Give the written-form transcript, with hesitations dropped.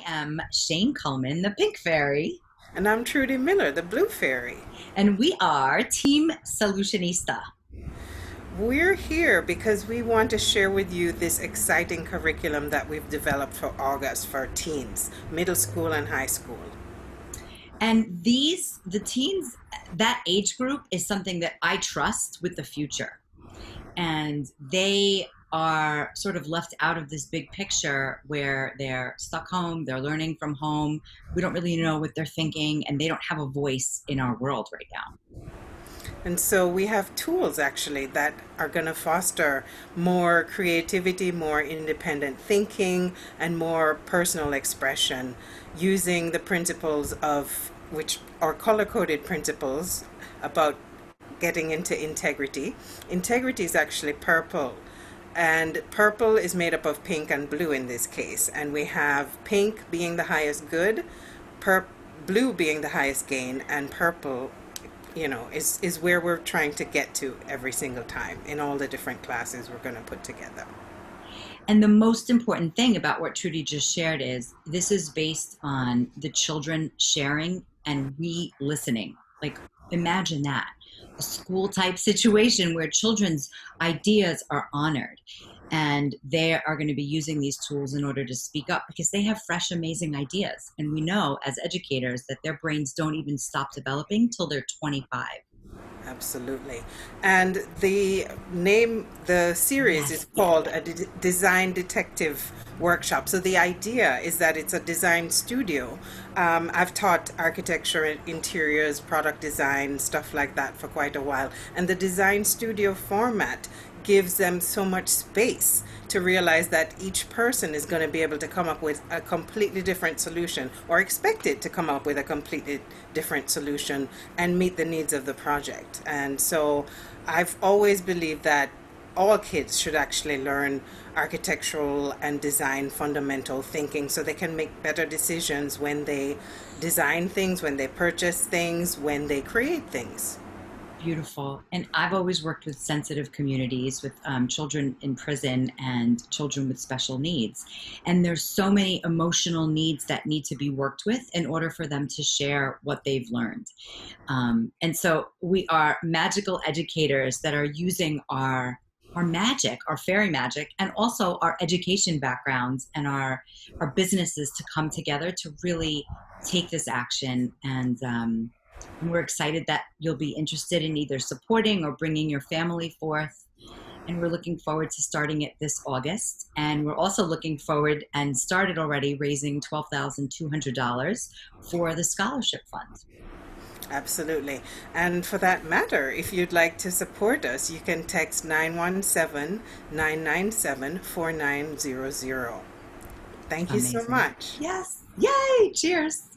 am Shane Kulman, the Pink Fairy, And I'm Trudy Miller, the Blue Fairy. and we are Team Solutionista. We're here because we want to share with you this exciting curriculum that we've developed for August for teens, middle school and high school. And the teens, that age group is something that I trust with the future. And they are sort of left out of this big picture where they're stuck home, they're learning from home. We don't really know what they're thinking, and they don't have a voice in our world right now. And so we have tools actually that are going to foster more creativity, more independent thinking, and more personal expression using the principles of which are color coded principles about getting into integrity. Integrity is actually purple. And purple is made up of pink and blue in this case. And we have pink being the highest good, blue being the highest gain, and purple, is where we're trying to get to every single time in all the different classes we're going to put together. And the most important thing about what Trudy just shared is this is based on the children sharing and we listening. Like, imagine that, a school type situation where children's ideas are honored, and they are going to be using these tools in order to speak up because they have fresh, amazing ideas. And we know as educators that their brains don't even stop developing till they're 25. Absolutely. And the series is Yes. called a Design Detective Workshop. So the idea is that it's a design studio. I've taught architecture, interiors, product design, stuff like that for quite a while. And the design studio format gives them so much space to realize that each person is going to be able to come up with a completely different solution or expected to come up with a completely different solution and meet the needs of the project. And so I've always believed that all kids should actually learn architectural and design fundamental thinking so they can make better decisions when they design things, when they purchase things, when they create things. Beautiful. And I've always worked with sensitive communities, with children in prison and children with special needs. And there's so many emotional needs that need to be worked with in order for them to share what they've learned. And so we are magical educators that are using our magic, our fairy magic, and also our education backgrounds and our businesses to come together to really take this action. And we're excited that you'll be interested in either supporting or bringing your family forth. And we're looking forward to starting it this August. And we're also looking forward and started already raising $12,200 for the scholarship fund. Absolutely. And for that matter, if you'd like to support us, you can text 917-997-4900. Thank you so Amazing. much. Yes. Yay. Cheers.